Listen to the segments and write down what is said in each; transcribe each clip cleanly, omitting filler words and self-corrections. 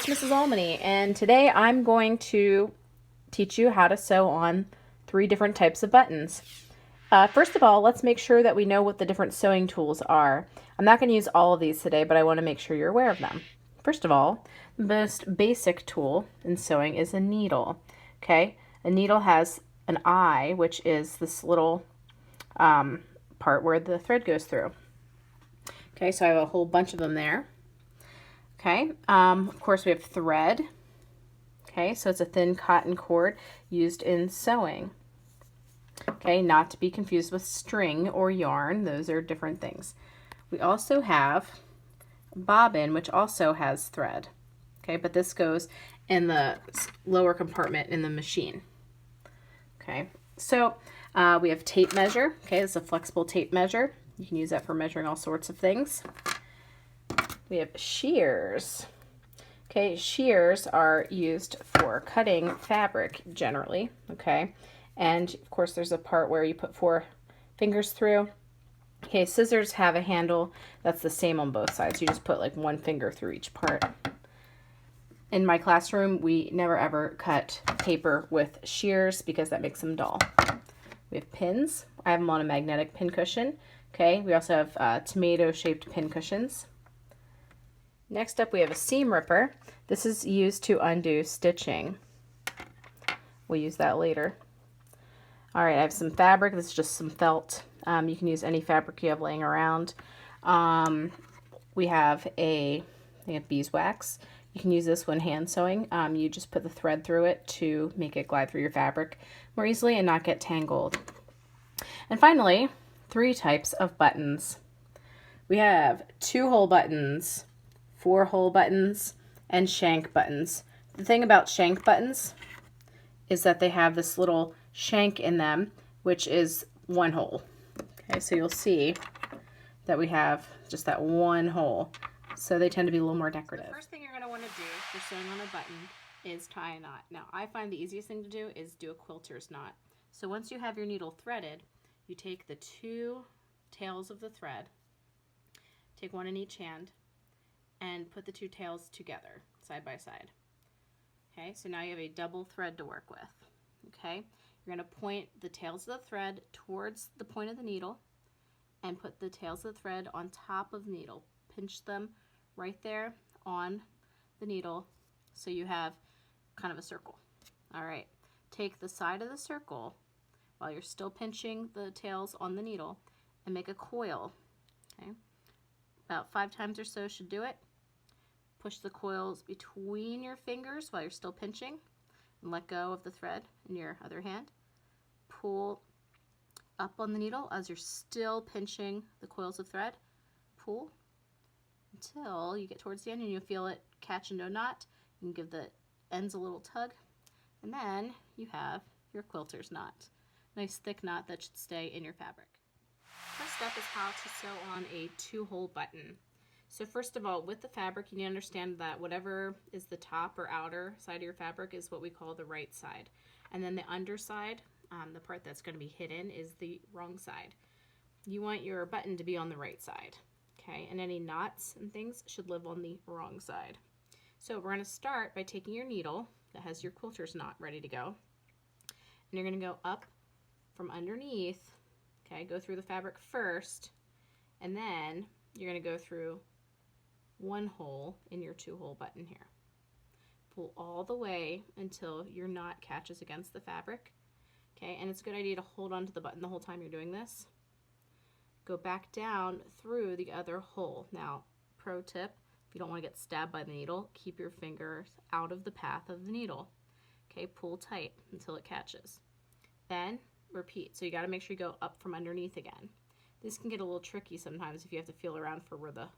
Mrs. Almany, and today I'm going to teach you how to sew on 3 different types of buttons. First of all, let's make sure that we know what the different sewing tools are. I'm not going to use all of these today, but I want to make sure you're aware of them. First of all, the most basic tool in sewing is a needle. Okay, a needle has an eye, which is this little part where the thread goes through. Okay, so I have a whole bunch of them there. Okay, of course we have thread. Okay, so it's a thin cotton cord used in sewing. Okay, not to be confused with string or yarn. Those are different things. We also have bobbin, which also has thread. Okay, but this goes in the lower compartment in the machine. Okay, so we have tape measure. Okay, it's a flexible tape measure. You can use that for measuring all sorts of things. We have shears. Okay, shears are used for cutting fabric generally, okay? And of course there's a part where you put 4 fingers through. Okay, scissors have a handle that's the same on both sides. You just put like 1 finger through each part. In my classroom, we never ever cut paper with shears because that makes them dull. We have pins. I have them on a magnetic pin cushion. Okay, we also have tomato-shaped pin cushions. Next up we have a seam ripper. This is used to undo stitching. We'll use that later. Alright, I have some fabric. This is just some felt. You can use any fabric you have laying around. We have beeswax. You can use this when hand sewing. You just put the thread through it to make it glide through your fabric more easily and not get tangled. And finally, 3 types of buttons. We have 2-hole buttons, 4-hole buttons, and shank buttons. The thing about shank buttons is that they have this little shank in them, which is 1 hole. Okay, so you'll see that we have just that 1 hole. So they tend to be a little more decorative. The first thing you're going to want to do for sewing on a button is tie a knot. Now, I find the easiest thing to do is do a quilter's knot. So once you have your needle threaded, you take the 2 tails of the thread, take 1 in each hand, and put the 2 tails together, side by side. Okay, so now you have a double thread to work with. Okay, you're going to point the tails of the thread towards the point of the needle and put the tails of the thread on top of the needle. Pinch them right there on the needle so you have kind of a circle. All right, take the side of the circle while you're still pinching the tails on the needle and make a coil. Okay, about 5 times or so should do it. Push the coils between your fingers while you're still pinching and let go of the thread in your other hand. Pull up on the needle as you're still pinching the coils of thread. Pull until you get towards the end and you'll feel it catch into a knot. You can give the ends a little tug, and then you have your quilter's knot. Nice thick knot that should stay in your fabric. First step is how to sew on a 2-hole button. So first of all, with the fabric, you need to understand that whatever is the top or outer side of your fabric is what we call the right side. And then the underside, the part that's going to be hidden, is the wrong side. You want your button to be on the right side. Okay, and any knots and things should live on the wrong side. So we're going to start by taking your needle that has your quilter's knot ready to go. And you're going to go up from underneath. Okay, go through the fabric first, and then you're going to go through 1 hole in your 2-hole button here. Pull all the way until your knot catches against the fabric. Okay, and it's a good idea to hold onto the button the whole time you're doing this. Go back down through the other hole. Now, pro tip, if you don't want to get stabbed by the needle, keep your fingers out of the path of the needle. Okay, pull tight until it catches. Then repeat. So you got to make sure you go up from underneath again. This can get a little tricky sometimes if you have to feel around for where the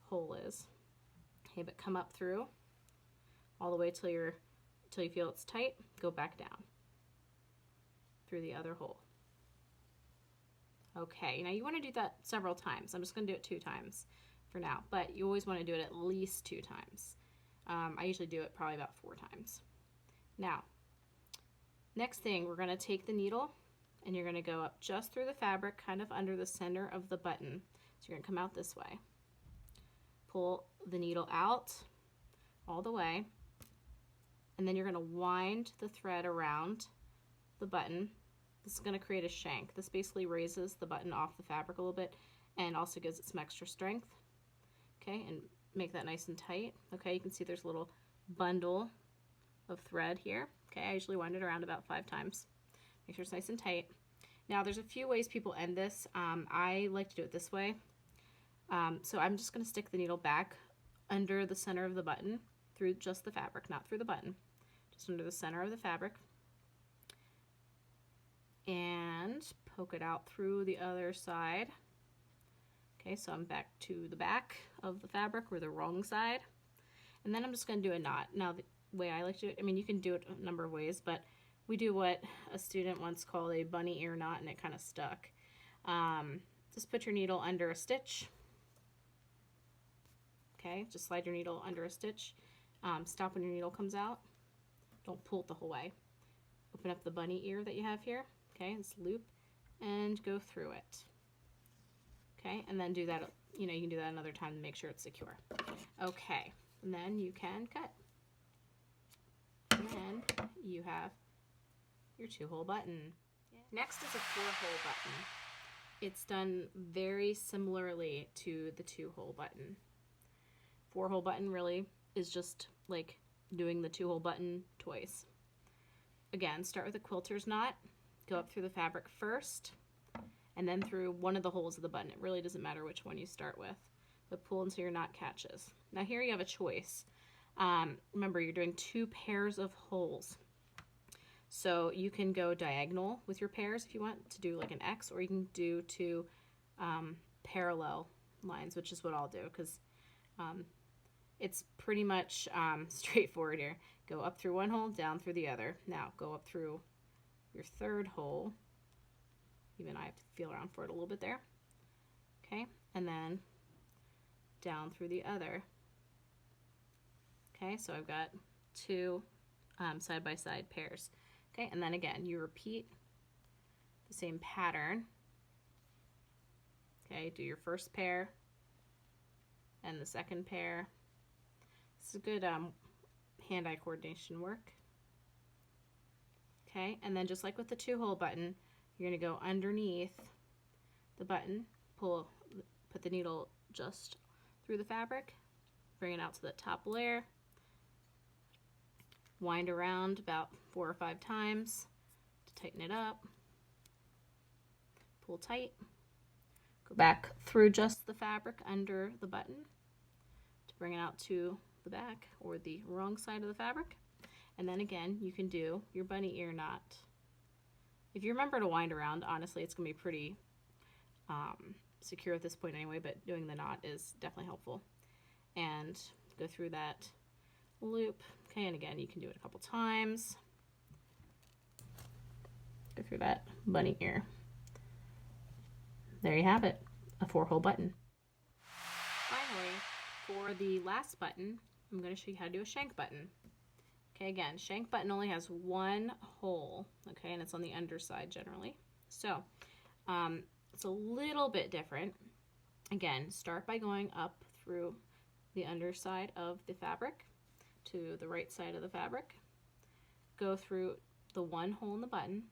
hole is. Okay, but come up through all the way till you feel it's tight. Go back down through the other hole. Okay, now you want to do that several times. I'm just going to do it 2 times for now, but you always want to do it at least 2 times. I usually do it probably about 4 times. Now, next thing, we're going to take the needle and you're going to go up just through the fabric, kind of under the center of the button. So you're going to come out this way. Pull the needle out all the way, and then you're going to wind the thread around the button. This is going to create a shank. This basically raises the button off the fabric a little bit and also gives it some extra strength. Okay, and make that nice and tight. Okay, you can see there's a little bundle of thread here. Okay, I usually wind it around about 5 times. Make sure it's nice and tight. Now there's a few ways people end this. I like to do it this way. So I'm just going to stick the needle back under the center of the button through just the fabric, not through the button, just under the center of the fabric, and poke it out through the other side. Okay, so I'm back to the back of the fabric, or the wrong side, and then I'm just going to do a knot. Now the way I like to do it, I mean, you can do it a number of ways, but we do what a student once called a bunny ear knot, and it kind of stuck. Just put your needle under a stitch. Okay, just slide your needle under a stitch. Stop when your needle comes out. Don't pull it the whole way. Open up the bunny ear that you have here. Okay, this loop, and go through it. Okay, and then do that, you can do that another time to make sure it's secure. Okay, and then you can cut. And you have your 2-hole button. Next is a 4-hole button. It's done very similarly to the 2-hole button. 4-hole button really is just like doing the 2-hole button twice. Again, start with a quilter's knot, go up through the fabric first, and then through one of the holes of the button. It really doesn't matter which one you start with, but pull until your knot catches. Now here you have a choice. Remember, you're doing 2 pairs of holes. So you can go diagonal with your pairs if you want to do like an X, or you can do 2 parallel lines, which is what I'll do, because it's pretty much straightforward here. Go up through one hole, down through the other. Now go up through your 3rd hole. Even I have to feel around for it a little bit there. Okay, and then down through the other. Okay, so I've got 2 side-by-side pairs. Okay, and then again, you repeat the same pattern. Okay, do your first pair and the second pair. This is good hand-eye coordination work. Okay, and then just like with the 2-hole button, you're going to go underneath the button, put the needle just through the fabric, bring it out to the top layer, wind around about 4 or 5 times to tighten it up, pull tight, go back through just the fabric under the button to bring it out to the back or the wrong side of the fabric, and then again you can do your bunny ear knot. If you remember to wind around, honestly, it's going to be pretty secure at this point anyway, but doing the knot is definitely helpful. And go through that loop. Okay, and again, you can do it a couple times. Go through that bunny ear. There you have it, a 4-hole button. Finally, for the last button, I'm going to show you how to do a shank button. Okay, again, shank button only has 1 hole, okay, and it's on the underside generally. So, it's a little bit different. Again, start by going up through the underside of the fabric to the right side of the fabric. Go through the 1 hole in the button.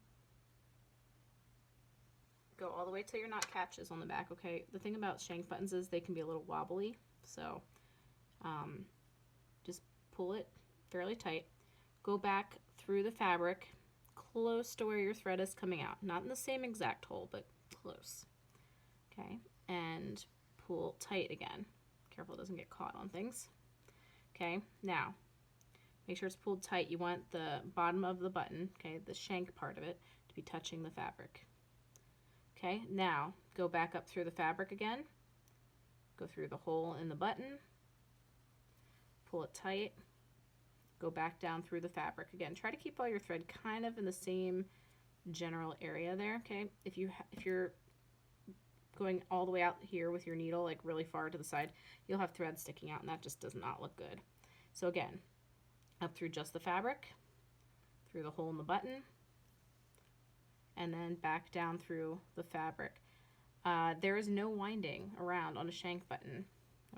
Go all the way till your knot catches on the back, okay? The thing about shank buttons is they can be a little wobbly, so just pull it fairly tight. Go back through the fabric close to where your thread is coming out. Not in the same exact hole, but close. Okay, and pull tight again. Careful it doesn't get caught on things. Okay, now make sure it's pulled tight. You want the bottom of the button, okay, the shank part of it, to be touching the fabric. Okay, now go back up through the fabric again. Go through the hole in the button. Pull it tight. Go back down through the fabric again. Try to keep all your thread kind of in the same general area there, okay? If you're going all the way out here with your needle like really far to the side, you'll have thread sticking out, and that just does not look good. So again, up through just the fabric, through the hole in the button, and then back down through the fabric. There is no winding around on a shank button,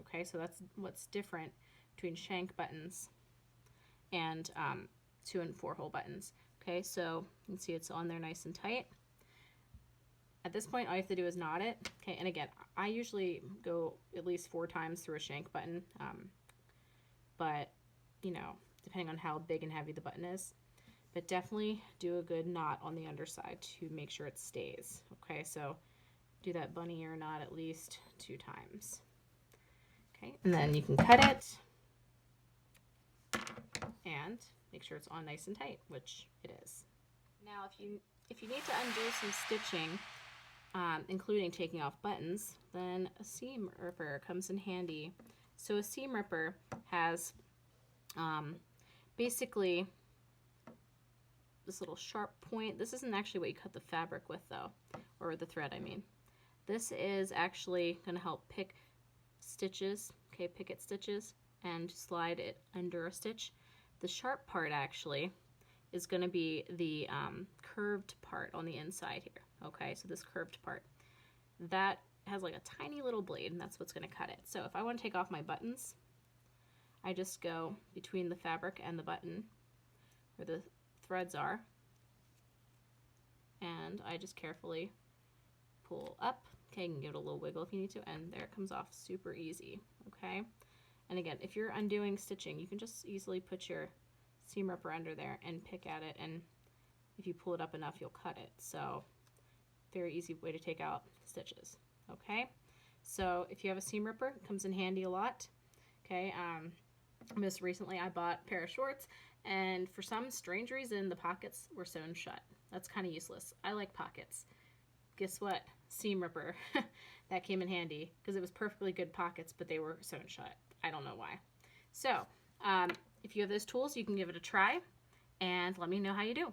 okay? So that's what's different between shank buttons and 2 and 4 hole buttons. Okay, so you can see it's on there nice and tight. At this point, all you have to do is knot it. Okay, and again, I usually go at least 4 times through a shank button, but you know, depending on how big and heavy the button is. But definitely do a good knot on the underside to make sure it stays. Okay, so do that bunny ear knot at least 2 times. Okay, and then you can cut it and make sure it's on nice and tight, which it is. Now, if you need to undo some stitching, including taking off buttons, then a seam ripper comes in handy. So a seam ripper has basically this little sharp point. This isn't actually what you cut the fabric with though, or the thread I mean. This is actually going to help pick stitches, okay, picket stitches, and slide it under a stitch. The sharp part actually is going to be the curved part on the inside here. Okay, so this curved part. That has like a tiny little blade, and that's what's going to cut it. So if I want to take off my buttons, I just go between the fabric and the button where the threads are, and I just carefully pull up. Okay, you can give it a little wiggle if you need to, and there it comes off super easy. Okay, and again, if you're undoing stitching, you can just easily put your seam ripper under there and pick at it, and if you pull it up enough, you'll cut it. So very easy way to take out stitches. Okay, so if you have a seam ripper, it comes in handy a lot. Okay, most recently I bought a pair of shorts, and for some strange reason the pockets were sewn shut. That's kind of useless. I like pockets. Guess what? Seam ripper. That came in handy because it was perfectly good pockets, but they were sewn shut. I don't know why. So if you have those tools, you can give it a try and let me know how you do.